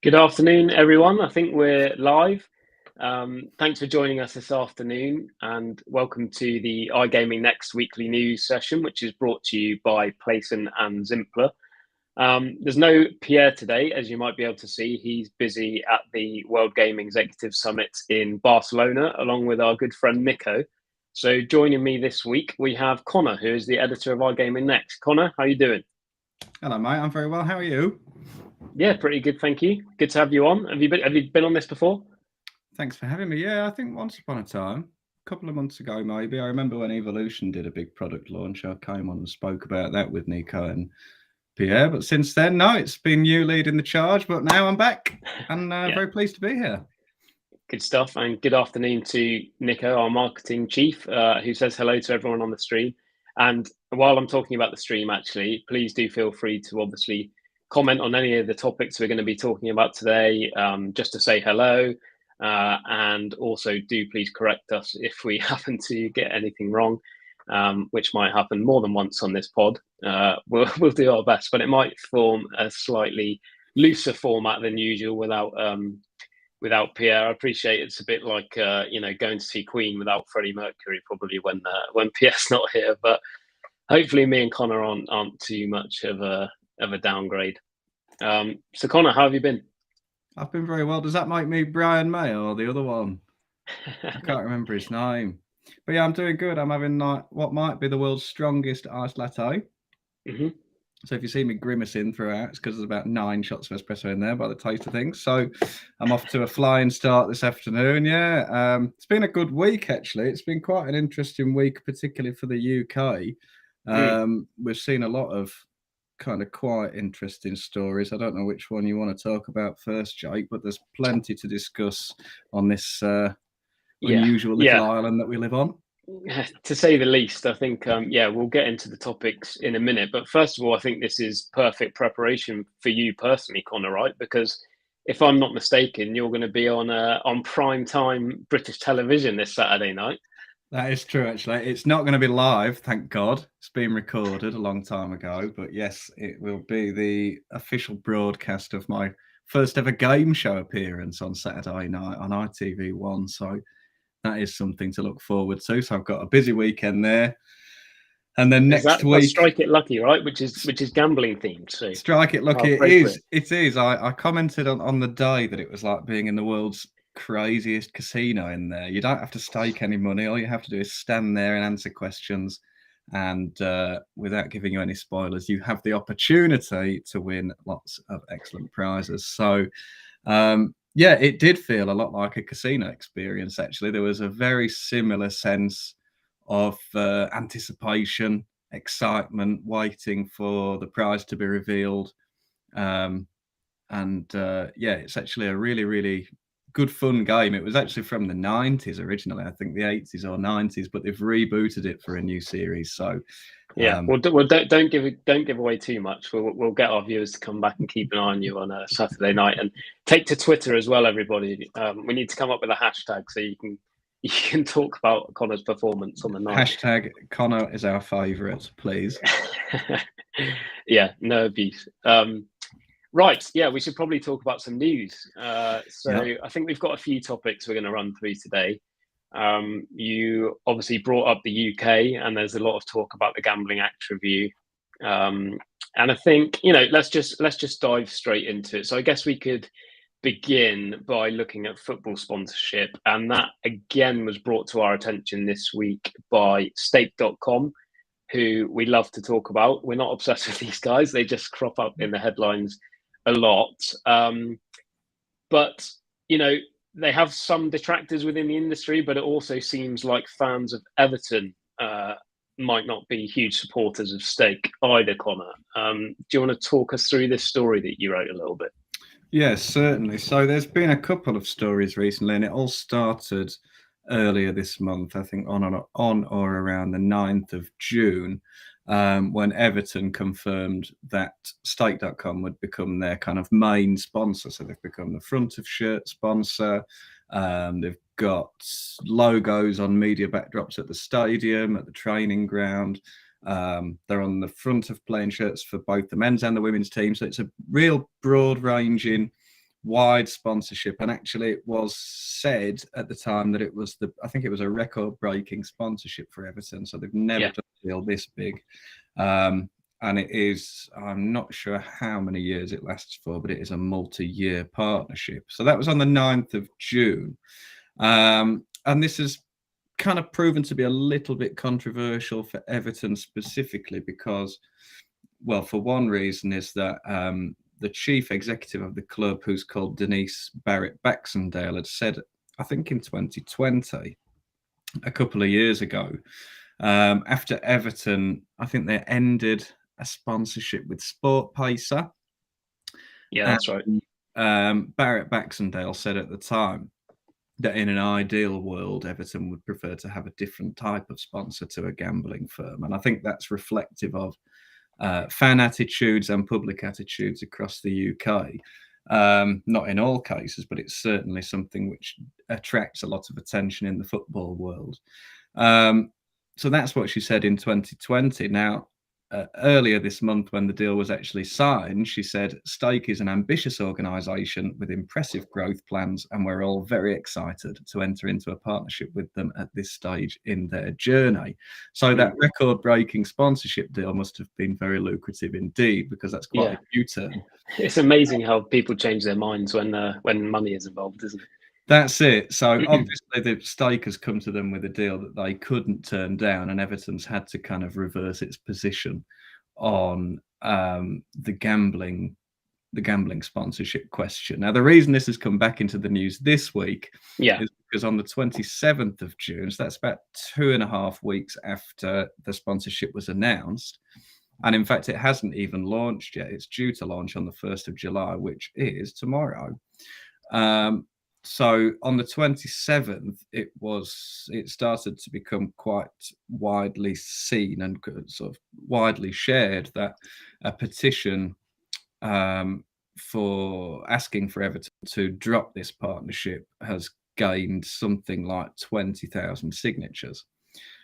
Good afternoon, everyone. I think we're live. Thanks for joining us this afternoon, and welcome to the iGaming Next weekly news session, which is brought to you by Playson and Zimpler. There's no Pierre today, as you might be able to see. He's busy at the World Gaming Executive Summit in Barcelona, along with our good friend Nico. So joining me this week, we have Conor, who is the editor of iGaming Next. Conor, how are you doing? Hello, mate. I'm very well. How are you? Yeah, pretty good, thank you. Good to have you on. Have you been on this before? Thanks for having me. Yeah, I think once upon a time, a couple of months ago, maybe. I remember when Evolution did a big product launch. I came on and spoke about that with Nico and Pierre. But since then, no, it's been you leading the charge. But now I'm back and Yeah, very pleased to be here. good stuff. And good afternoon to Nico, our marketing chief, who says hello to everyone on the stream. And while I'm talking about the stream, actually, please do feel free to obviously comment on any of the topics we're going to be talking about today, just to say hello. And also do please correct us if we happen to get anything wrong, which might happen more than once on this pod. We'll do our best, but it might form a slightly looser format than usual without Pierre. I appreciate it's a bit like going to see Queen without Freddie Mercury probably when Pierre's not here. But hopefully me and Conor aren't too much of a downgrade. So Conor, how have you been? I've been very well. Does that make me Brian May or the other one? I can't remember his name. But yeah, I'm doing good. I'm having what might be the world's strongest iced latte. Hmm. So if you see me grimacing throughout, it's because there's about 9 shots of espresso in there by the taste of things. So I'm off to a flying start this afternoon. Yeah, it's been a good week, actually. It's been quite an interesting week, particularly for the UK. Mm. We've seen a lot of kind of quite interesting stories. I don't know which one you want to talk about first, Jake, but there's plenty to discuss on this Yeah, unusual little yeah. island that we live on. To say the least. I think, yeah, we'll get into the topics in a minute. But first of all, I think this is perfect preparation for you personally, Conor, right? Because if I'm not mistaken, you're going to be on prime time British television this Saturday night. That is true, actually. It's not going to be live, thank God. It's been recorded a long time ago. But yes, it will be the official broadcast of my first ever game show appearance on Saturday night on ITV1. So that is something to look forward to. So I've got a busy weekend there. And then Is next that's week, Strike It Lucky, right? Which is gambling themed. So strike it how lucky. It appropriate. is. It is. I commented on the day that it was like being in the world's craziest casino in there. You don't have to stake any money. All you have to do is stand there and answer questions. And without giving you any spoilers, you have the opportunity to win lots of excellent prizes. So, yeah, it did feel a lot like a casino experience, actually. There was a very similar sense of anticipation, excitement, waiting for the prize to be revealed. Um, and yeah, it's actually a really, really good fun game. It was actually from the 90s originally, I think the 80s or 90s, but they've rebooted it for a new series. So Yeah, um, well, don't give away too much. We'll get our viewers to come back and keep an eye on you on a Saturday night, and take to Twitter as well, everybody. We need to come up with a hashtag so you can talk about Conor's performance on the night. hashtag Conor is our favourite, please. Yeah, no abuse. Right, yeah, we should probably talk about some news. Yeah. So I think we've got a few topics we're going to run through today. You obviously brought up the UK, and there's a lot of talk about the Gambling Act review. And I think let's just dive straight into it. So I guess we could begin by looking at football sponsorship, and that again was brought to our attention this week by Stake.com, who we love to talk about. We're not obsessed with these guys; they just crop up in the headlines a lot. But you know, they have some detractors within the industry, but it also seems like fans of Everton might not be huge supporters of Stake either, Conor. Do you want to talk us through this story that you wrote a little bit? Yes, certainly. So there's been a couple of stories recently, and it all started earlier this month, I think on or around the 9th of June, when Everton confirmed that Stake.com would become their kind of main sponsor. So they've become the front of shirt sponsor. They've got logos on media backdrops at the stadium, at the training ground. They're on the front of playing shirts for both the men's and the women's team. So it's a real broad ranging wide sponsorship, and actually it was said at the time that I think it was a record-breaking sponsorship for Everton. So they've never done a deal this big, and it is, I'm not sure how many years it lasts for, but it is a multi-year partnership. So that was on the 9th of June, and this has kind of proven to be a little bit controversial for Everton specifically because, well, for one reason is that the chief executive of the club, who's called Denise Barrett Baxendale, had said, I think in 2020, a couple of years ago, after Everton, I think they ended a sponsorship with Sport Pacer. Yeah, that's right. Barrett Baxendale said at the time that in an ideal world, Everton would prefer to have a different type of sponsor to a gambling firm. And I think that's reflective of fan attitudes and public attitudes across the UK. Not in all cases, but it's certainly something which attracts a lot of attention in the football world. So that's what she said in 2020. Now, earlier this month, when the deal was actually signed, she said, Stake is an ambitious organisation with impressive growth plans, and we're all very excited to enter into a partnership with them at this stage in their journey. So that record-breaking sponsorship deal must have been very lucrative indeed, because that's quite a U-turn. It's amazing how people change their minds when money is involved, isn't it? That's it. So obviously the Stake has come to them with a deal that they couldn't turn down, and Everton's had to kind of reverse its position on the gambling sponsorship question. Now, the reason this has come back into the news this week is because on the 27th of June, so that's about 2.5 weeks after the sponsorship was announced, and in fact, it hasn't even launched yet. It's due to launch on the 1st of July, which is tomorrow. So on the 27th, it started to become quite widely seen and sort of widely shared that a petition for asking for Everton to drop this partnership has gained something like 20,000 signatures.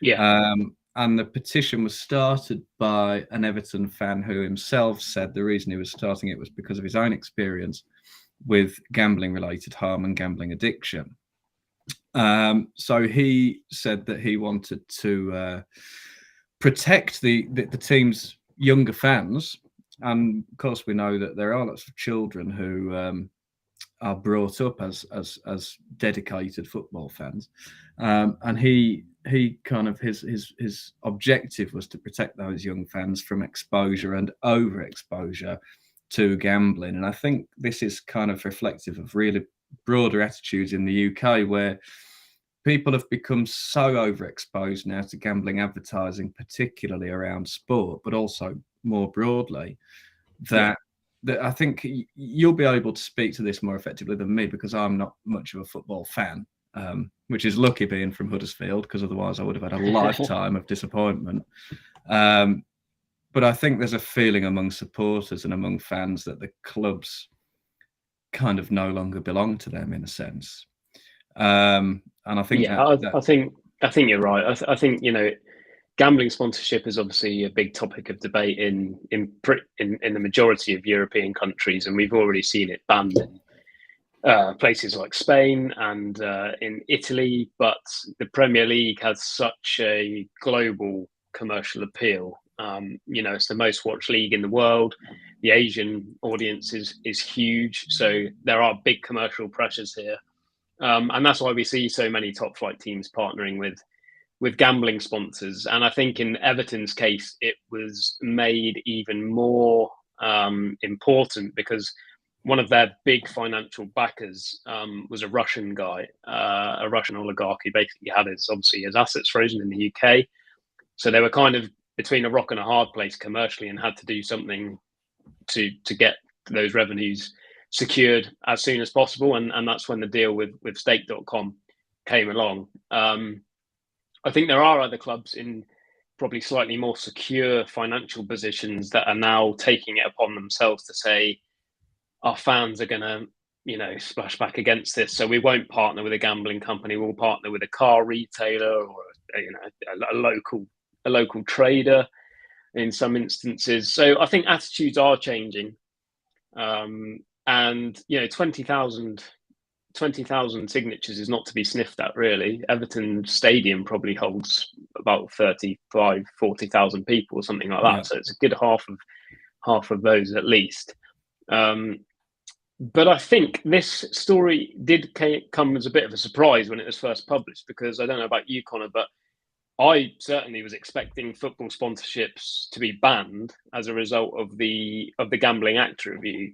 And the petition was started by an Everton fan who himself said the reason he was starting it was because of his own experience with gambling-related harm and gambling addiction. So he said that he wanted to protect the team's younger fans, and of course we know that there are lots of children who are brought up as dedicated football fans, and he kind of his objective was to protect those young fans from exposure and overexposure to gambling. And I think this is kind of reflective of really broader attitudes in the UK, where people have become so overexposed now to gambling advertising, particularly around sport, but also more broadly, that I think you'll be able to speak to this more effectively than me, because I'm not much of a football fan, which is lucky being from Huddersfield, because otherwise I would have had a lifetime of disappointment. But I think there's a feeling among supporters and among fans that the clubs kind of no longer belong to them in a sense. And I think I think you're right. I think, you know, gambling sponsorship is obviously a big topic of debate in the majority of European countries, and we've already seen it banned in places like Spain and in Italy. But the Premier League has such a global commercial appeal. You know, it's the most watched league in the world. The Asian audience is huge, so there are big commercial pressures here, and that's why we see so many top flight teams partnering with gambling sponsors. And I think in Everton's case, it was made even more important because one of their big financial backers was a Russian guy, a Russian oligarch who basically had his assets frozen in the UK. So they were kind of between a rock and a hard place commercially, and had to do something to get those revenues secured as soon as possible. And that's when the deal with Stake.com came along. I think there are other clubs in probably slightly more secure financial positions that are now taking it upon themselves to say, our fans are going to, you know, splash back against this. So we won't partner with a gambling company. We'll partner with a car retailer or, you know, a local trader in some instances. So I think attitudes are changing. And 20,000 signatures is not to be sniffed at, really. Everton Stadium probably holds about 40,000 people or something like that. Yeah. So it's a good half of those at least. But I think this story did come as a bit of a surprise when it was first published, because I don't know about you, Conor, but I certainly was expecting football sponsorships to be banned as a result of the Gambling Act review,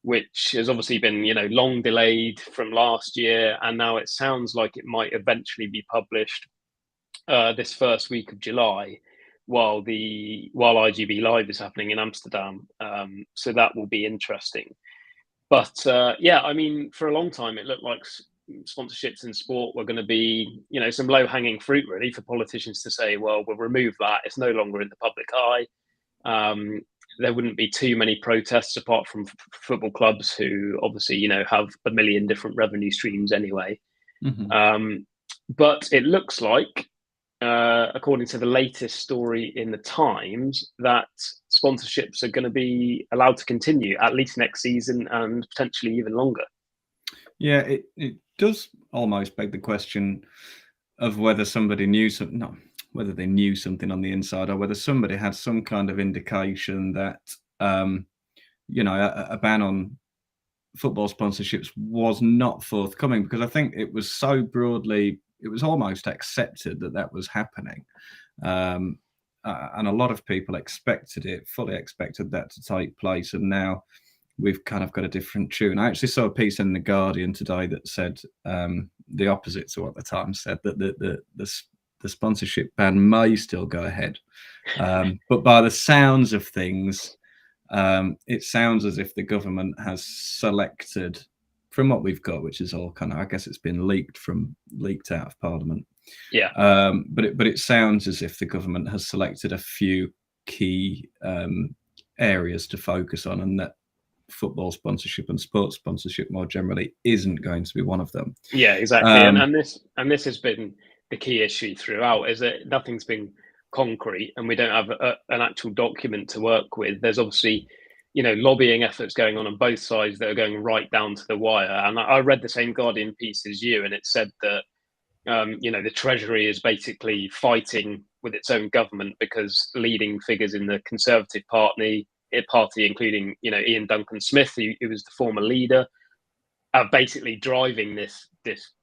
which has obviously been long delayed from last year, and now it sounds like it might eventually be published this first week of July, while IGB Live is happening in Amsterdam. So that will be interesting. But yeah, I mean, for a long time, it looked like sponsorships in sport were going to be, some low-hanging fruit, really, for politicians to say, well, we'll remove that. It's no longer in the public eye. There wouldn't be too many protests apart from football clubs who obviously, have a million different revenue streams anyway. Mm-hmm. But it looks like, according to the latest story in the Times, that sponsorships are going to be allowed to continue at least next season and potentially even longer. Yeah, it does almost beg the question of whether somebody knew something, whether they knew something on the inside, or whether somebody had some kind of indication that, a ban on football sponsorships was not forthcoming, because I think it was so broadly, it was almost accepted that was happening. And a lot of people fully expected that to take place. And now we've kind of got a different tune. I actually saw a piece in The Guardian today that said the opposite to what the Times said, that the sponsorship ban may still go ahead. But by the sounds of things, it sounds as if the government has selected, from what we've got, which is all kind of, I guess it's been leaked out of Parliament. Yeah. But it sounds as if the government has selected a few key areas to focus on, and that football sponsorship and sports sponsorship more generally isn't going to be one of them. Yeah, exactly. And this has been the key issue throughout, is that nothing's been concrete and we don't have an actual document to work with. There's obviously, lobbying efforts going on both sides that are going right down to the wire. And I read the same Guardian piece as you, and it said that, the Treasury is basically fighting with its own government because leading figures in the Conservative Party, including, Ian Duncan Smith, who was the former leader, are basically driving this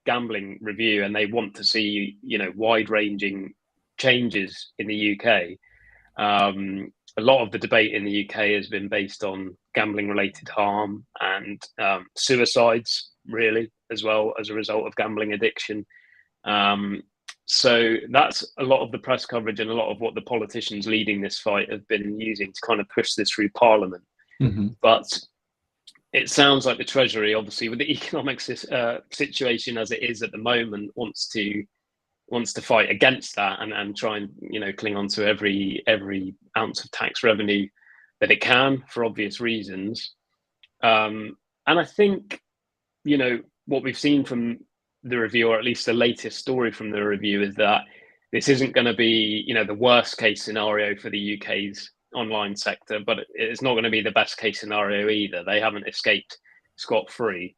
gambling review, and they want to see, wide-ranging changes in the UK. A lot of the debate in the UK has been based on gambling-related harm and suicides, really, as well, as a result of gambling addiction. So that's a lot of the press coverage and a lot of what the politicians leading this fight have been using to kind of push this through Parliament. Mm-hmm. But it sounds like the Treasury, obviously, with the economic situation as it is at the moment, wants to fight against that and try and cling on to every ounce of tax revenue that it can, for obvious reasons. And I think what we've seen from the review, or at least the latest story from the review, is that this isn't going to be the worst case scenario for the UK's online sector, but it's not going to be the best case scenario either. They haven't escaped scot-free.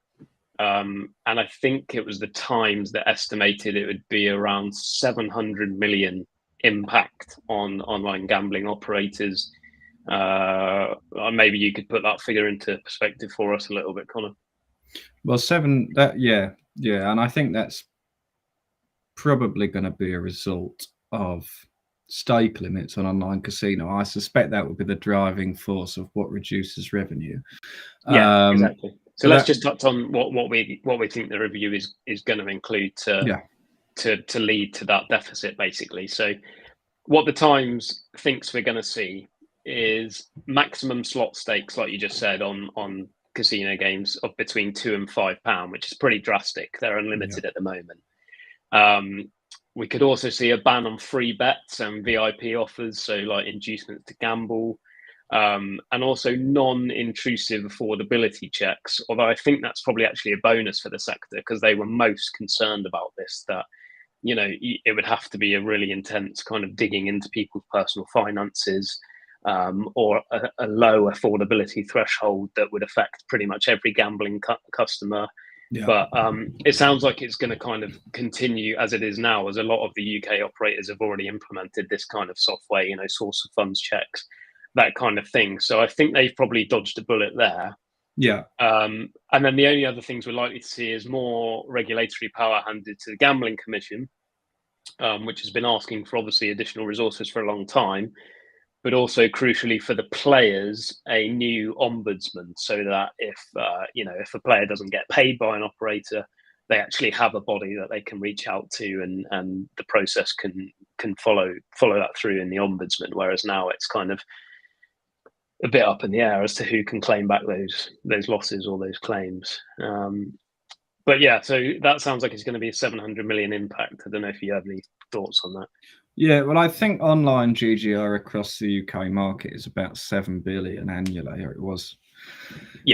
And I think it was the Times that estimated it would be around 700 million impact on online gambling operators. Maybe you could put that figure into perspective for us a little bit, Conor. Well, yeah, and I think that's probably going to be a result of stake limits on online casino. I suspect that would be the driving force of what reduces revenue. Yeah, exactly. So let's just touch on what we think the review is going to include to lead to that deficit, basically. So what the Times thinks we're going to see is maximum slot stakes, like you just said, on casino games of between £2 and £5, which is pretty drastic. They're unlimited at the moment. We could also see a ban on free bets and VIP offers, so like inducements to gamble, and also non-intrusive affordability checks. Although I think that's probably actually a bonus for the sector, because they were most concerned about this, that it would have to be a really intense kind of digging into people's personal finances. or a low affordability threshold that would affect pretty much every gambling customer. Yeah. But it sounds like it's going to kind of continue as it is now, as a lot of the UK operators have already implemented this kind of software, source of funds checks, that kind of thing. So I think they've probably dodged a bullet there. Yeah. And then the only other things we're likely to see is more regulatory power handed to the Gambling Commission, which has been asking for obviously additional resources for a long time, but also crucially for the players, a new ombudsman, so that if a player doesn't get paid by an operator, they actually have a body that they can reach out to, and the process can follow that through in the ombudsman. Whereas now it's kind of a bit up in the air as to who can claim back those losses or those claims. But yeah, so that sounds like it's going to be a 700 million impact. I don't know if you have any thoughts on that. Yeah, well, I think online GGR across the UK market is about 7 billion annually, or it was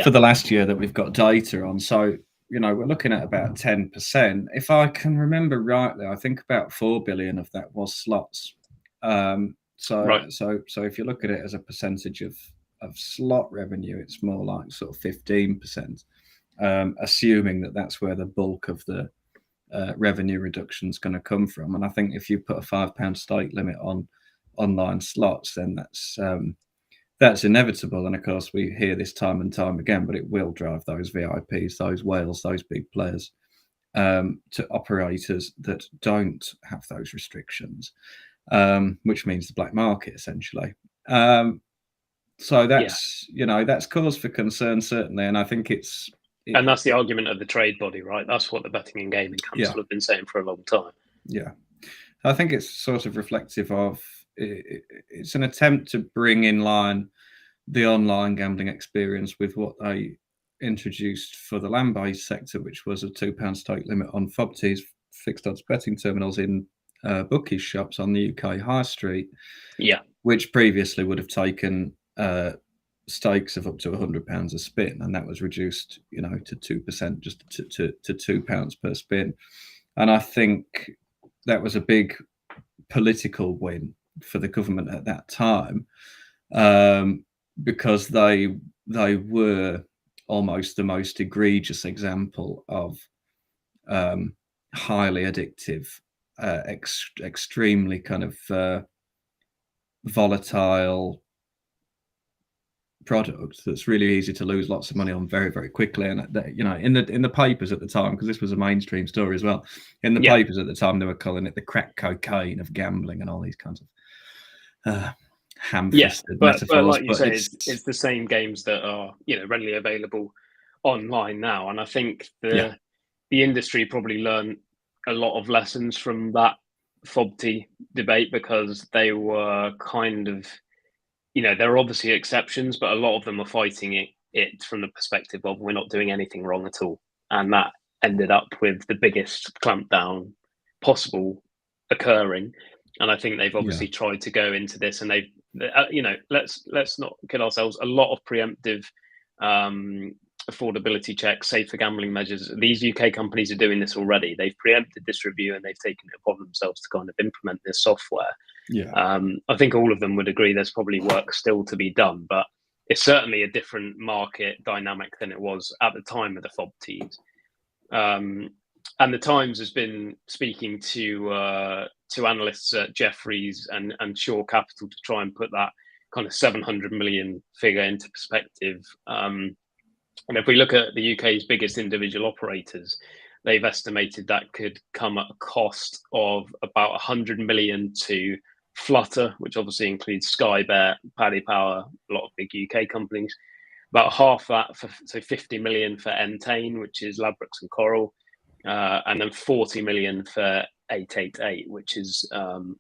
for the last year that we've got data on. So, we're looking at about 10%. If I can remember rightly, I think about 4 billion of that was slots. So if you look at it as a percentage of slot revenue, it's more like sort of 15%, assuming that that's where the bulk of the revenue reduction is going to come from. And I think if you put a £5 stake limit on online slots, then that's inevitable. And of course, we hear this time and time again, but it will drive those VIPs, those whales, those big players to operators that don't have those restrictions, which means the black market essentially. So that's that's cause for concern, certainly. And I think and that's the argument of the trade body, right? That's what the Betting and Gaming Council have been saying for a long time. Yeah. I think it's sort of reflective of, it's an attempt to bring in line the online gambling experience with what they introduced for the land-based sector, which was a £2 stake limit on FOBTs, fixed odds betting terminals in bookies shops on the UK high street. Yeah. Which previously would have taken stakes of up to £100 a spin, and that was reduced, to 2%, just to £2 per spin. And I think that was a big political win for the government at that time, because they were almost the most egregious example of highly addictive, extremely kind of volatile product that's really easy to lose lots of money on very, very quickly. And in the papers at the time, because this was a mainstream story as well, in the papers at the time they were calling it the crack cocaine of gambling and all these kinds of ham-fisted metaphors. But like you say, it's the same games that are readily available online now, and I think the industry probably learned a lot of lessons from that FOBT debate, because they were kind of, there are obviously exceptions, but a lot of them are fighting it from the perspective of we're not doing anything wrong at all. And that ended up with the biggest clampdown possible occurring. And I think they've obviously tried to go into this, and they've, let's not kid ourselves, a lot of preemptive affordability checks, safer gambling measures. These UK companies are doing this already. They've preempted this review and they've taken it upon themselves to kind of implement this software. I think all of them would agree there's probably work still to be done, but it's certainly a different market dynamic than it was at the time of the FOBTs. And the Times has been speaking to analysts at Jefferies and Shore Capital to try and put that kind of 700 million figure into perspective. And if we look at the UK's biggest individual operators, they've estimated that could come at a cost of about 100 million to Flutter, which obviously includes Sky Bet, Paddy Power, a lot of big UK companies. About half that, so 50 million for Entain, which is Ladbrokes and Coral, and then 40 million for 888, which is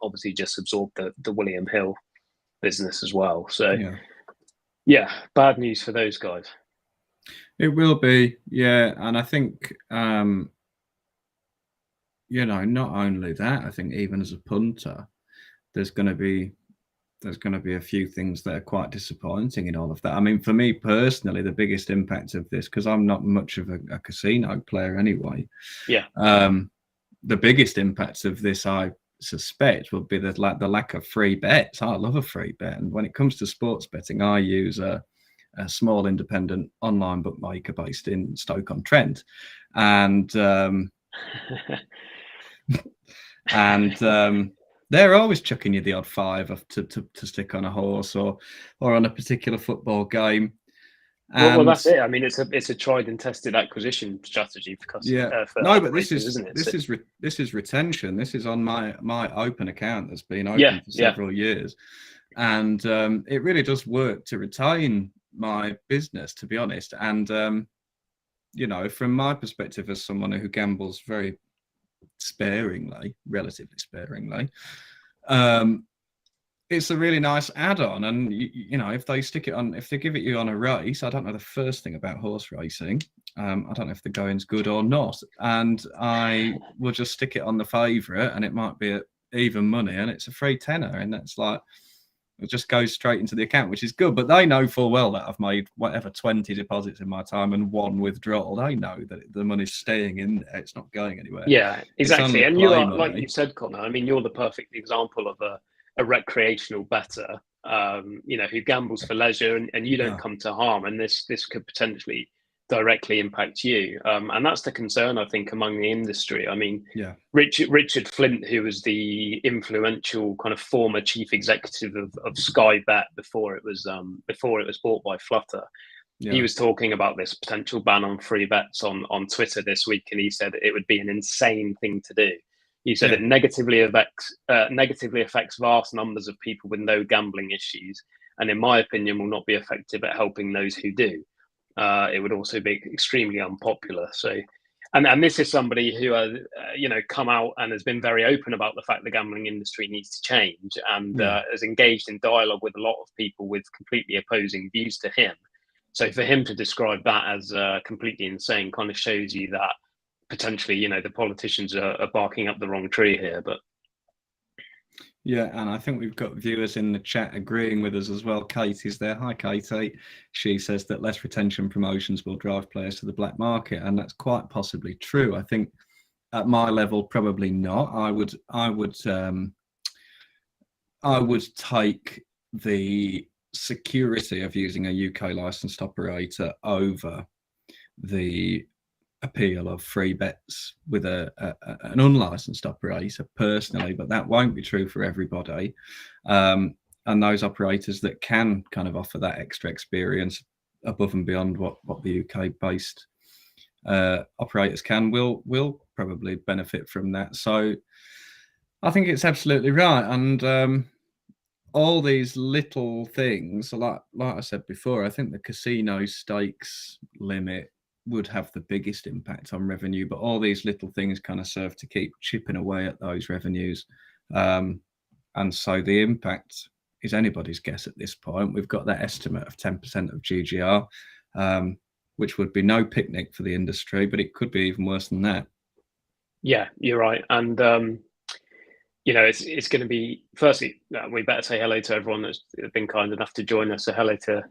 obviously just absorbed the William Hill business as well. So, bad news for those guys. It will be, and I think not only that, I think even as a punter, there's going to be a few things that are quite disappointing in all of that. I mean, for me personally, the biggest impact of this, because I'm not much of a casino player anyway, the biggest impact of this I suspect would be the lack of free bets. I love a free bet, and when it comes to sports betting, I use a small independent online bookmaker based in Stoke-on-Trent, and they're always chucking you the odd fiver to stick on a horse or on a particular football game. Well, that's it. I mean, it's a tried and tested acquisition strategy for customers. Yeah, no, but this is retention. This is on my open account that's been open for several years, and it really does work to retain my business, to be honest. And you know, from my perspective as someone who gambles very sparingly, relatively sparingly, it's a really nice add-on. And you know, if they stick it on, if they give it you on a race, I don't know the first thing about horse racing. I don't know if the going's good or not, and I will just stick it on the favourite, and it might be at even money, and it's a free tenner, and that's like, it just goes straight into the account, which is good. But they know full well that I've made whatever 20 deposits in my time and 1 withdrawal. They know that the money's staying in there; it's not going anywhere. Yeah, exactly. And you are, like you said, Conor. I mean, you're the perfect example of a recreational bettor, you know, who gambles for leisure, and you don't come to harm. And this could potentially directly impact you. And that's the concern, I think, among the industry. I mean, Richard Flint, who was the influential kind of former chief executive of Sky Bet before it was bought by Flutter, he was talking about this potential ban on free bets on Twitter this week, and he said it would be an insane thing to do. He said it negatively affects vast numbers of people with no gambling issues, and in my opinion, will not be effective at helping those who do. It would also be extremely unpopular. So, and this is somebody who you know, come out and has been very open about the fact the gambling industry needs to change, and has engaged in dialogue with a lot of people with completely opposing views to him. So for him to describe that as completely insane kind of shows you that potentially, you know, the politicians are barking up the wrong tree here. But yeah, and I think we've got viewers in the chat agreeing with us as well. Katie's there. Hi, Katie. She says that less retention promotions will drive players to the black market, and that's quite possibly true. I think at my level, probably not. I would take the security of using a UK licensed operator over the appeal of free bets with an unlicensed operator personally, but that won't be true for everybody. And those operators that can kind of offer that extra experience above and beyond what the UK based operators can will probably benefit from that. So I think it's absolutely right. And all these little things, like I said before, I think the casino stakes limit would have the biggest impact on revenue, but all these little things kind of serve to keep chipping away at those revenues. And so the impact is anybody's guess at this point. We've got that estimate of 10% of GGR, which would be no picnic for the industry, but it could be even worse than that. Yeah, you're right. And, you know, it's going to be, firstly, we better say hello to everyone that's been kind enough to join us. So hello to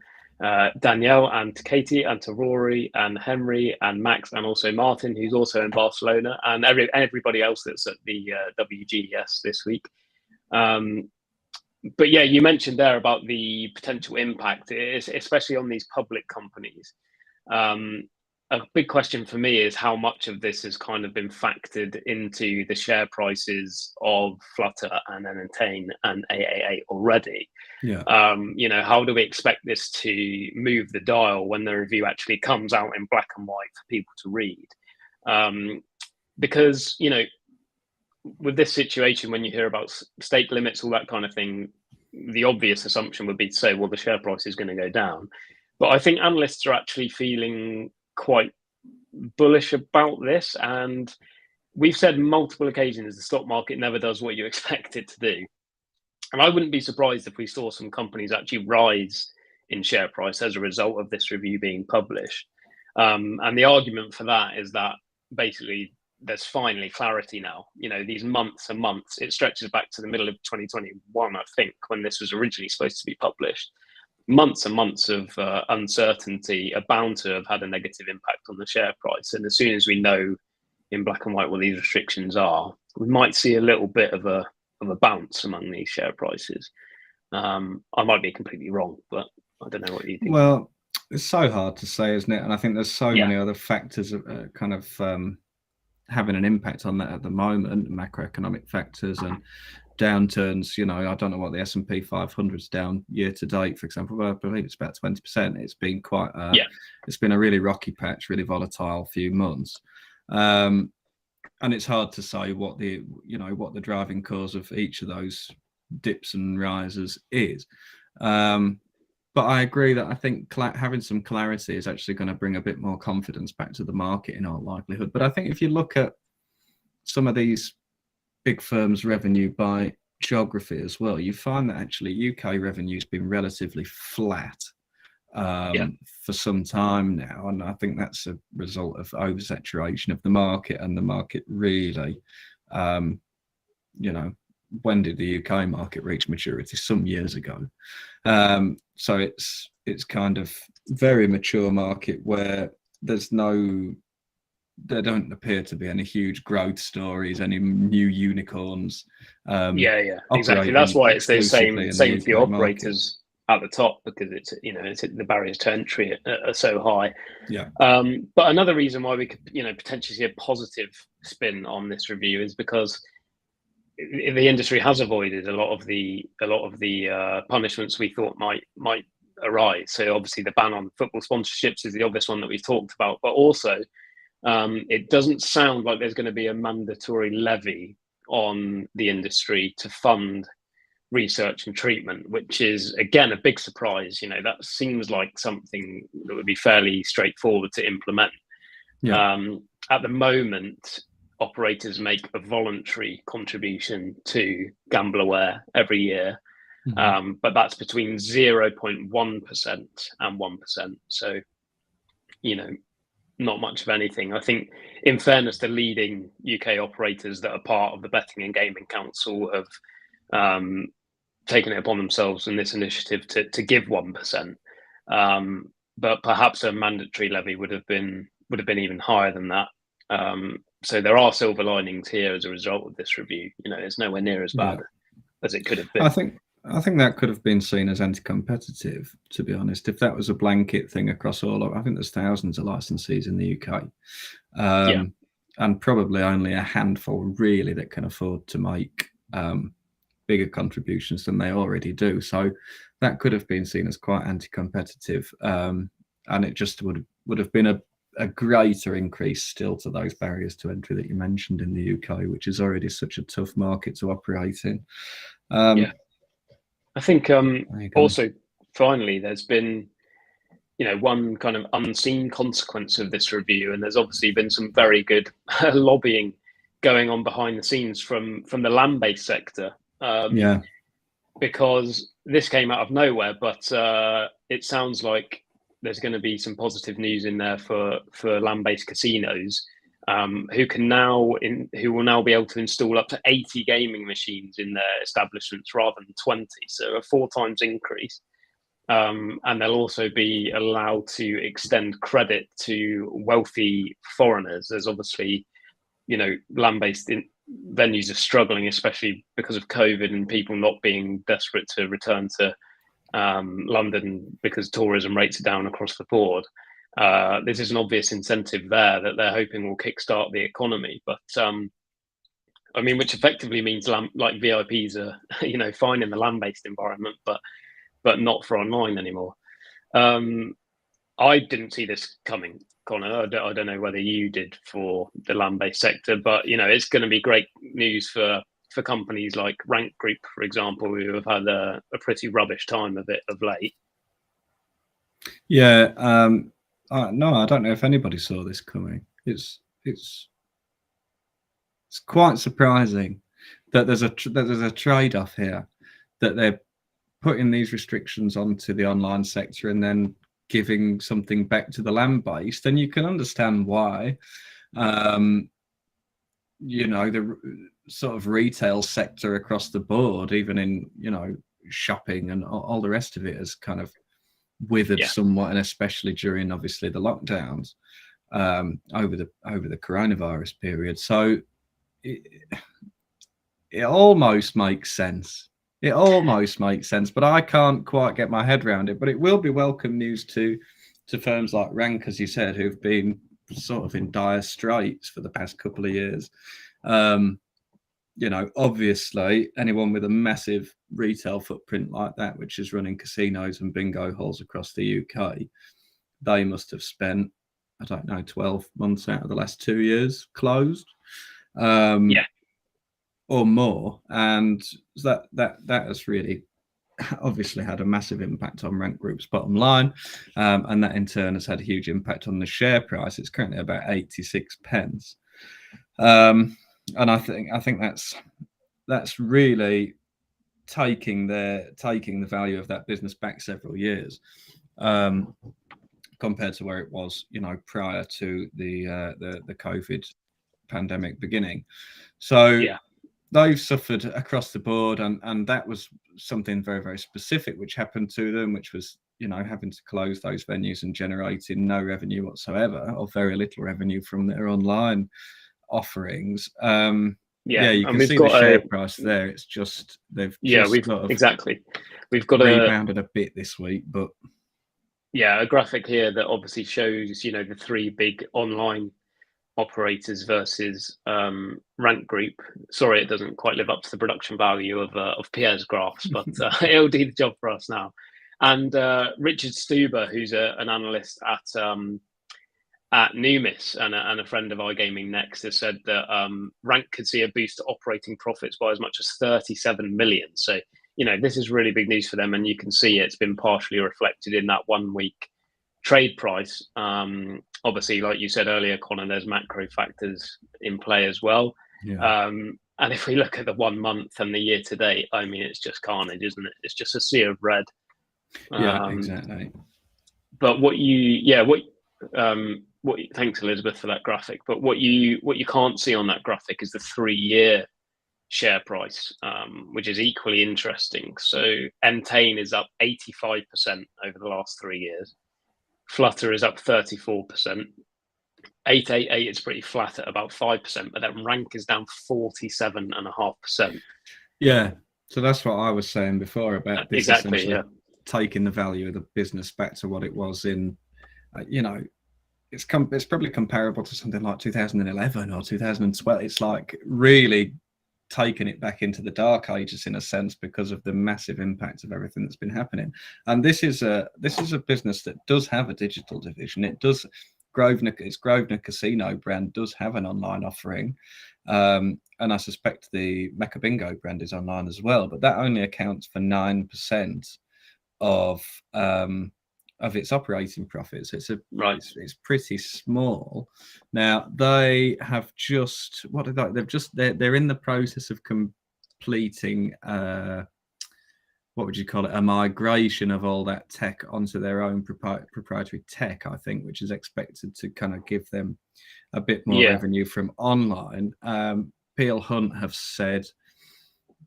Danielle and to Katie and to Rory and Henry and Max and also Martin, who's also in Barcelona, and everybody else that's at the WGS this week. But yeah, you mentioned there about the potential impact, especially on these public companies. A big question for me is how much of this has kind of been factored into the share prices of Flutter and Entain and AAA already. Yeah. You know, how do we expect this to move the dial when the review actually comes out in black and white for people to read? Because, you know, with this situation, when you hear about stake limits, all that kind of thing, the obvious assumption would be to say, well, the share price is going to go down. But I think analysts are actually feeling quite bullish about this. And we've said multiple occasions, the stock market never does what you expect it to do. And I wouldn't be surprised if we saw some companies actually rise in share price as a result of this review being published. And the argument for that is that basically there's finally clarity now. You know, these months and months, it stretches back to the middle of 2021, I think, when this was originally supposed to be published. Months and months of uncertainty are bound to have had a negative impact on the share price. And as soon as we know in black and white what these restrictions are, we might see a little bit of a a bounce among these share prices. I might be completely wrong, but I don't know what you think. Well, it's so hard to say, isn't it? And I think there's so many other factors kind of having an impact on that at the moment, macroeconomic factors and downturns. I don't know what the S&P 500 is down year to date, for example, but I believe it's about 20%. It's been quite it's been a really rocky patch, really volatile few months. And it's hard to say what the driving cause of each of those dips and rises is. But I agree that I think having some clarity is actually going to bring a bit more confidence back to the market in all likelihood. But I think if you look at some of these big firms' revenue by geography as well, you find that actually UK revenue has been relatively flat for some time now. And I think that's a result of oversaturation of the market, and the market really, when did the UK market reach maturity? Some years ago. So it's kind of very mature market where there don't appear to be any huge growth stories, any new unicorns. Exactly. That's why it's those same for the operators at the top, because it's the barriers to entry are so high. But another reason why we could potentially see a positive spin on this review is because the industry has avoided a lot of the punishments we thought might arise. So obviously the ban on football sponsorships is the obvious one that we've talked about, but also it doesn't sound like there's going to be a mandatory levy on the industry to fund research and treatment, which is again a big surprise. That seems like something that would be fairly straightforward to implement. At the moment, operators make a voluntary contribution to GambleAware every year, but that's between 0.1% and 1%. So, not much of anything. I think, in fairness, the leading UK operators that are part of the Betting and Gaming Council have taken it upon themselves in this initiative to give 1%. But perhaps a mandatory levy would have been even higher than that. So there are silver linings here as a result of this review. It's nowhere near as bad as it could have been. I think that could have been seen as anti-competitive, to be honest. If that was a blanket thing across I think there's thousands of licensees in the UK, and probably only a handful really that can afford to make bigger contributions than they already do. So that could have been seen as quite anti-competitive, and it just would have been a greater increase still to those barriers to entry that you mentioned in the UK, which is already such a tough market to operate in. I think also, finally, there's been one kind of unseen consequence of this review, and there's obviously been some very good lobbying going on behind the scenes from the land-based sector. Because this came out of nowhere, but it sounds like there's going to be some positive news in there for land-based casinos, who will now be able to install up to 80 gaming machines in their establishments rather than 20, so a 4 times increase. And they'll also be allowed to extend credit to wealthy foreigners. There's obviously, land-based venues are struggling, especially because of COVID and people not being desperate to return to London because tourism rates are down across the board. This is an obvious incentive there that they're hoping will kickstart the economy. But which effectively means like VIPs are, fine in the land-based environment, but not for online anymore. I didn't see this coming, Conor. I don't know whether you did for the land-based sector, but it's going to be great news for companies like Rank Group, for example, who have had a pretty rubbish time of it of late. No, I don't know if anybody saw this coming. It's quite surprising that there's a trade-off here, that they're putting these restrictions onto the online sector and then giving something back to the land-based. And you can understand why. The sort of retail sector across the board, even in shopping and all the rest of it, has kind of withered somewhat, and especially during obviously the lockdowns over the coronavirus period. So it almost makes sense. It almost makes sense, but I can't quite get my head around it. But it will be welcome news to firms like Rank, as you said, who've been sort of in dire straits for the past couple of years. You know, obviously, anyone with a massive retail footprint like that, which is running casinos and bingo halls across the UK, they must have spent, I don't know, 12 months out of the last 2 years closed. Yeah. Or more, and that has really obviously had a massive impact on Rank Group's bottom line, and that in turn has had a huge impact on the share price. It's currently about 86 pence, and I think that's really taking the value of that business back several years, compared to where it was, you know, prior to the COVID pandemic beginning. So Yeah. They've suffered across the board, and that was something very, very specific which happened to them, which was, you know, having to close those venues and generating no revenue whatsoever, or very little revenue from their online offerings. You can see the share price there. It's just exactly. We've got rebounded a bit this week, but a graphic here that obviously shows, you know, the three big online operators versus Rank Group. Sorry, it doesn't quite live up to the production value of Pierre's graphs, but it'll do the job for us now. And Richard Stuber, who's an analyst at Numis and a friend of iGaming Next, has said that Rank could see a boost to operating profits by as much as 37 million. So, you know, this is really big news for them, and you can see it's been partially reflected in that 1 week trade price. Obviously, like you said earlier, Conor, there's macro factors in play as well. Yeah. And if we look at the 1 month and the year to date, I mean, it's just carnage, isn't it? It's just a sea of red. Yeah, exactly. But thanks, Elizabeth, for that graphic. But what you can't see on that graphic is the 3 year share price, which is equally interesting. So Entain is up 85% over the last 3 years. Flutter is up 34%. 888 is pretty flat at about 5%, but then Rank is down 47.5%. Yeah, so that's what I was saying before about this, exactly. Yeah, taking the value of the business back to what it was in, you know, it's probably comparable to something like 2011 or 2012. It's like really taken it back into the dark ages in a sense, because of the massive impact of everything that's been happening. And this is a business that does have a digital division. It does. Its Grosvenor Casino brand does have an online offering, and I suspect the Mecca Bingo brand is online as well. But that only accounts for 9% of its operating profits. It's pretty small. Now they have just they're in the process of completing what would you call it, a migration of all that tech onto their own proprietary tech, I think, which is expected to kind of give them a bit more revenue from online. Peel Hunt have said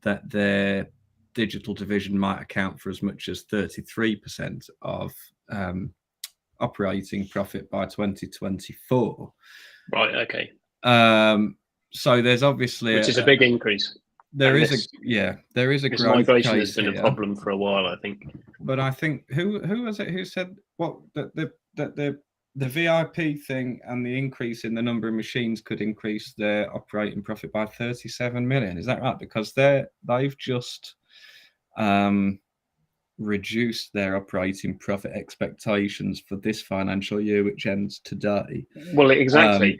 that their digital division might account for as much as 33% of operating profit by 2024. Right. Okay. So there's obviously which is a big increase. There is a growth migration case has been here. a problem for a while, I think. But I think who was it who said what that the VIP thing and the increase in the number of machines could increase their operating profit by 37 million? Is that right? Because they've just reduced their operating profit expectations for this financial year, which ends today. Well, exactly.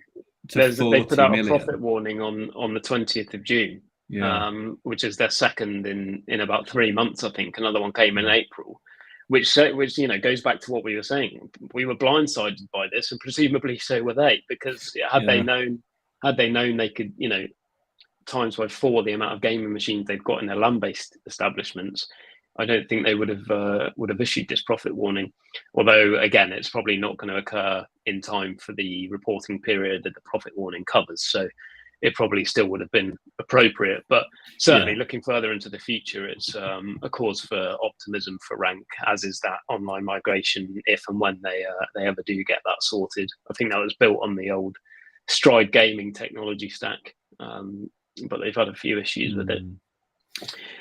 They put out a profit warning on the 20th of June. Yeah. Which is their second in about 3 months, I think. Another one came in April, which goes back to what we were saying. We were blindsided by this, and presumably so were they, because had they known they could, times by 4 the amount of gaming machines they've got in their land-based establishments, I don't think they would have issued this profit warning. Although, again, it's probably not going to occur in time for the reporting period that the profit warning covers. So it probably still would have been appropriate. But certainly looking further into the future, it's a cause for optimism for Rank, as is that online migration, if and when they ever do get that sorted. I think that was built on the old Stride Gaming technology stack. but they've had a few issues with it.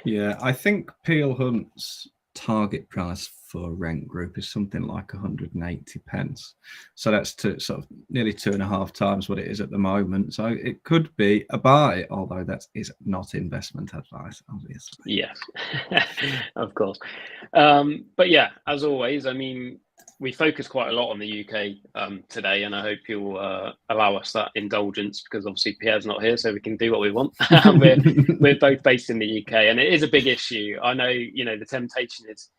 Yeah, I think Peel Hunt's target price for Rent Group is something like 180 pence. So that's sort of nearly 2.5 times what it is at the moment. So it could be a buy, although that is not investment advice, obviously. Yes, of course. But yeah, as always, I mean, we focus quite a lot on the UK today, and I hope you'll allow us that indulgence, because obviously Pierre's not here, so we can do what we want. we're both based in the UK, and it is a big issue. I know, the temptation is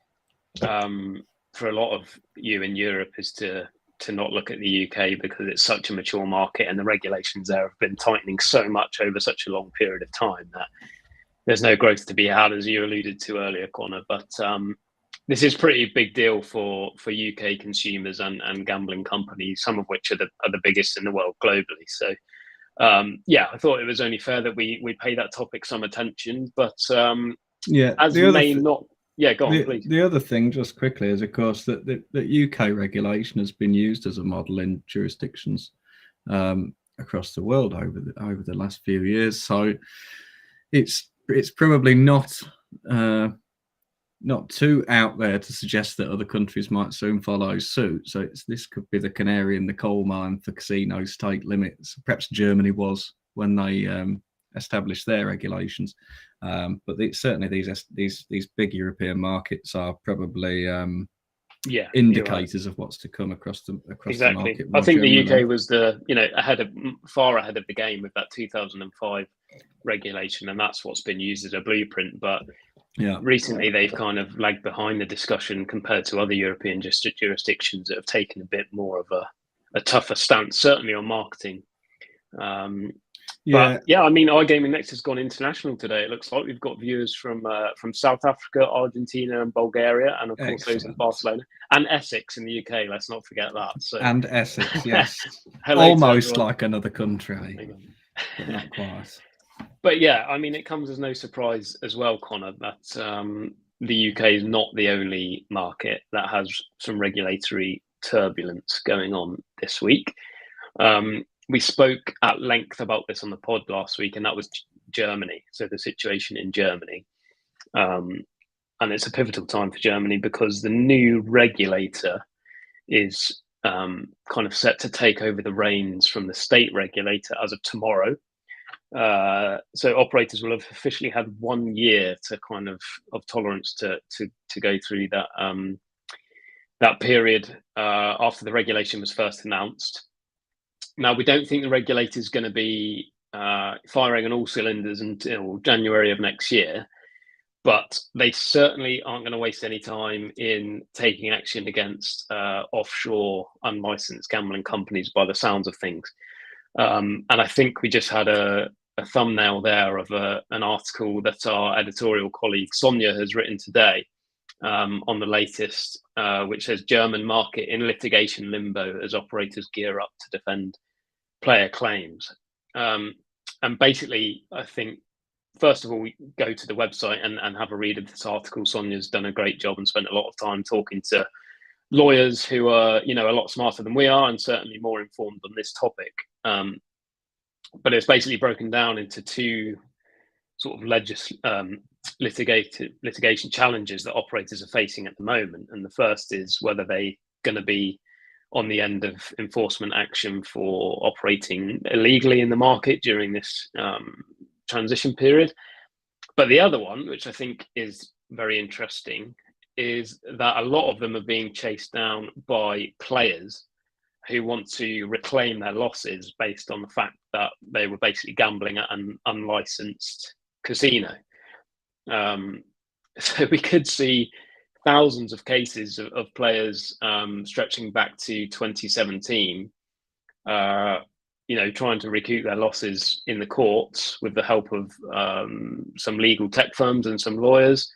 for a lot of you in Europe is to not look at the UK because it's such a mature market, and the regulations there have been tightening so much over such a long period of time that there's no growth to be had, as you alluded to earlier, Conor. But this is pretty big deal for UK consumers and gambling companies, some of which are the biggest in the world globally. So, yeah, I thought it was only fair that we pay that topic some attention. But yeah, go on, please. The other thing, just quickly, is of course that UK regulation has been used as a model in jurisdictions across the world over the last few years. So it's probably not too out there to suggest that other countries might soon follow suit. So this could be the canary in the coal mine for casino stake limits. Perhaps Germany was when they established their regulations, but certainly these big European markets are probably indicators of what's to come across the market. I think the UK was far ahead of the game with that 2005 regulation, and that's what's been used as a blueprint. But recently they've kind of lagged behind the discussion compared to other European jurisdictions that have taken a bit more of a tougher stance, certainly on marketing. But yeah, I mean, iGaming Next has gone international today. It looks like we've got viewers from South Africa, Argentina, and Bulgaria, and of course those in Barcelona and Essex in the UK. Let's not forget that. So. And Essex, yes, almost like another country, but not quite. But yeah, I mean, it comes as no surprise as well, Conor, that the UK is not the only market that has some regulatory turbulence going on this week. We spoke at length about this on the pod last week, and that was Germany. So the situation in Germany. And it's a pivotal time for Germany because the new regulator is kind of set to take over the reins from the state regulator as of tomorrow. So operators will have officially had 1 year to kind of tolerance to go through that period after the regulation was first announced. Now, we don't think the regulator is going to be firing on all cylinders until January of next year, but they certainly aren't going to waste any time in taking action against offshore unlicensed gambling companies by the sounds of things. And I think we just had a thumbnail there of an article that our editorial colleague Sonia has written today on the latest, which says German market in litigation limbo as operators gear up to defend player claims. And basically, I think, first of all, we go to the website and have a read of this article. Sonia's done a great job and spent a lot of time talking to lawyers who are, a lot smarter than we are and certainly more informed on this topic. But it's basically broken down into two sort of litigation challenges that operators are facing at the moment. And the first is whether they're going to be on the end of enforcement action for operating illegally in the market during this transition period. But the other one, which I think is very interesting, is that a lot of them are being chased down by players who want to reclaim their losses based on the fact that they were basically gambling at an unlicensed casino. So we could see thousands of cases of players stretching back to 2017, trying to recoup their losses in the courts with the help of some legal tech firms and some lawyers,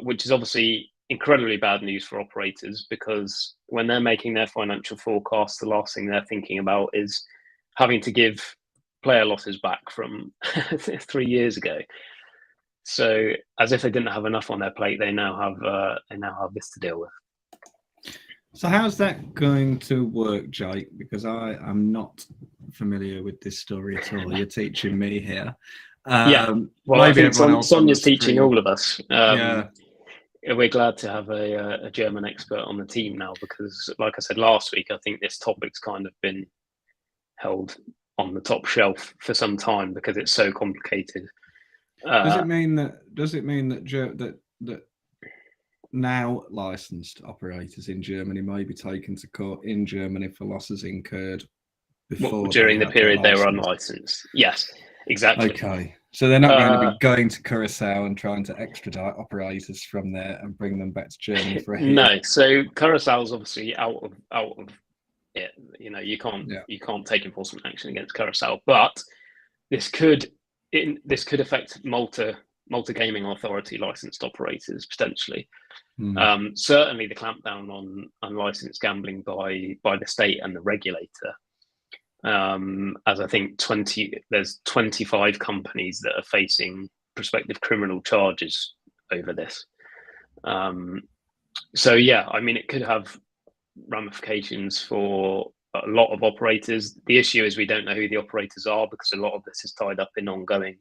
which is obviously incredibly bad news for operators, because when they're making their financial forecasts, the last thing they're thinking about is having to give player losses back from 3 years ago. So, as if they didn't have enough on their plate, they now have this to deal with. So, how's that going to work, Jake? Because I am not familiar with this story at all. You're teaching me here. Well, I think Sonia's teaching all of us. We're glad to have a German expert on the team now because, like I said last week, I think this topic's kind of been held on the top shelf for some time because it's so complicated. Does it mean that now licensed operators in Germany may be taken to court in Germany for losses incurred before during the period they were unlicensed? Yes, exactly. Okay, so they're not going to be going to Curacao and trying to extradite operators from there and bring them back to Germany for a hit? No, so Curaçao's obviously out of it. You know, you can't take enforcement action against Curaçao, but this could affect Malta Gaming Authority licensed operators potentially. Certainly, the clampdown on unlicensed gambling by the state and the regulator. As I think there's 25 companies that are facing prospective criminal charges over this. So yeah, I mean, it could have ramifications for a lot of operators. The issue is we don't know who the operators are because a lot of this is tied up in ongoing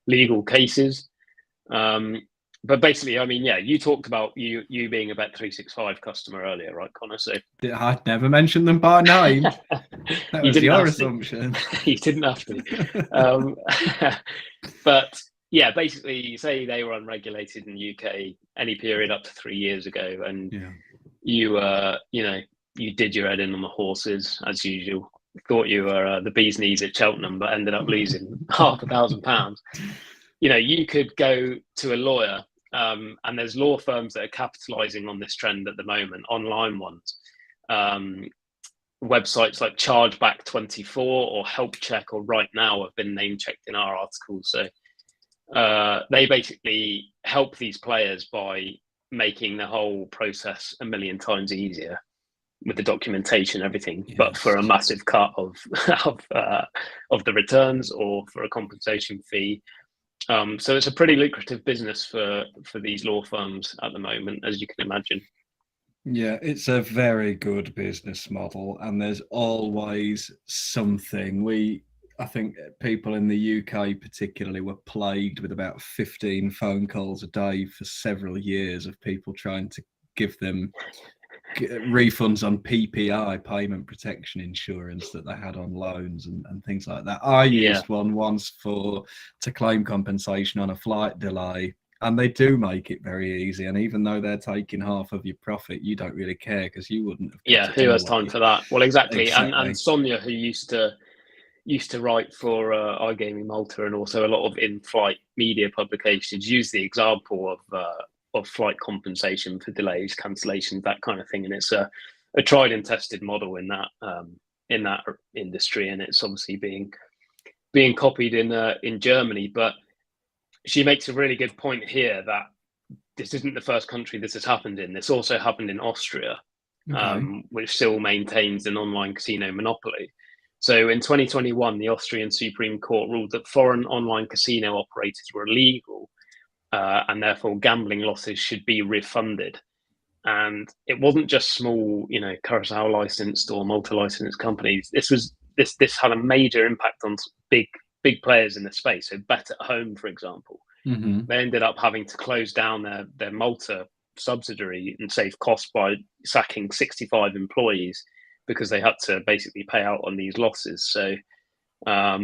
legal cases. But basically, I mean, yeah, you talked about you being a Bet365 customer earlier, right, Conor? So I'd never mentioned them by name. That was your assumption. You didn't have to. But yeah, basically, say they were unregulated in the UK any period up to 3 years ago, and you did your head in on the horses as usual. Thought you were the bee's knees at Cheltenham, but ended up losing £500,000. You know, you could go to a lawyer, and there's law firms that are capitalizing on this trend at the moment, online ones. Websites like Chargeback24 or Help Check or Right Now have been name checked in our articles. So they basically help these players by making the whole process a million times easier with the documentation, everything, but for a massive cut of the returns or for a compensation fee. So it's a pretty lucrative business for these law firms at the moment, as you can imagine. Yeah, it's a very good business model, and there's always something. I think people in the UK particularly were plagued with about 15 phone calls a day for several years of people trying to give them refunds on PPI, payment protection insurance, that they had on loans and things like that. I used one once to claim compensation on a flight delay, and they do make it very easy. And even though they're taking half of your profit, you don't really care because you wouldn't have. Yeah, who has time for that? Well, exactly. And Sonia, who used to write for iGaming Malta and also a lot of in-flight media publications, use the example of flight compensation for delays, cancellations, that kind of thing. And it's a tried and tested model in that industry, and it's obviously being copied in Germany. But she makes a really good point here that this isn't the first country this has happened in. This also happened in Austria, which still maintains an online casino monopoly. So in 2021, the Austrian Supreme Court ruled that foreign online casino operators were illegal, and therefore gambling losses should be refunded. And it wasn't just small, Curaçao licensed or multi-licensed companies. This had a major impact on big players in the space. So Bet at Home, for example, they ended up having to close down their Malta subsidiary and save costs by sacking 65 employees because they had to basically pay out on these losses. So I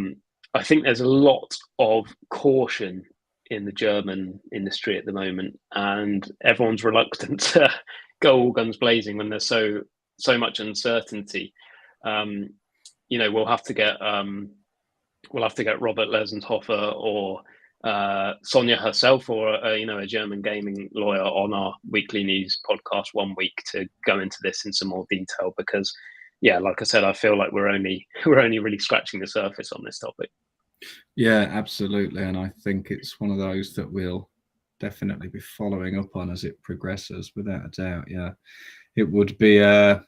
think there's a lot of caution in the German industry at the moment, and everyone's reluctant to go all guns blazing when there's so much uncertainty. We'll have to get Robert Lesenthofer or Sonia herself or a German gaming lawyer on our weekly news podcast 1 week to go into this in some more detail, because like I said, I feel like we're only really scratching the surface on this topic. Yeah, absolutely. And I think it's one of those that we'll definitely be following up on as it progresses, without a doubt. Yeah, it would be a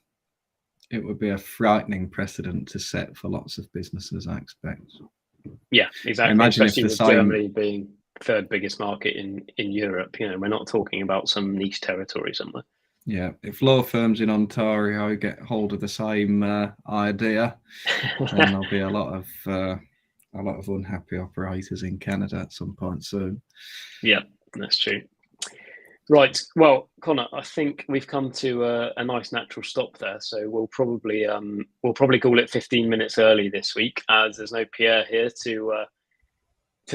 frightening precedent to set for lots of businesses, I expect. Yeah, exactly. Imagine especially with Germany being third biggest market in Europe. We're not talking about some niche territory somewhere. Yeah, if law firms in Ontario get hold of the same idea, then there'll be a lot of unhappy operators in Canada at some point soon. Yeah, that's true. Right. Well, Conor, I think we've come to a nice natural stop there. So we'll probably call it 15 minutes early this week, as there's no Pierre here to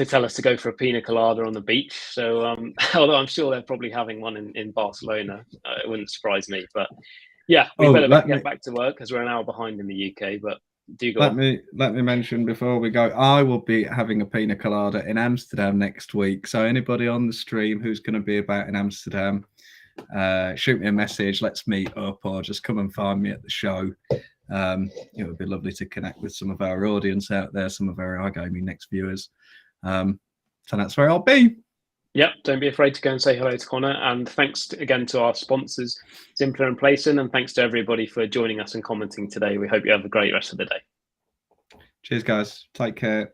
tell us to go for a pina colada on the beach. So although I'm sure they're probably having one in Barcelona, it wouldn't surprise me. But yeah, we better get back to work because we're an hour behind in the UK. But do go on. Let me mention before we go, I will be having a pina colada in Amsterdam next week. So anybody on the stream who's going to be about in Amsterdam, shoot me a message. Let's meet up, or just come and find me at the show. It would be lovely to connect with some of our audience out there, some of our iGaming Next viewers. So that's where I'll be. Yep, don't be afraid to go and say hello to Conor. And thanks again to our sponsors, Simpler and Playson, and thanks to everybody for joining us and commenting today. We hope you have a great rest of the day. Cheers, guys. Take care.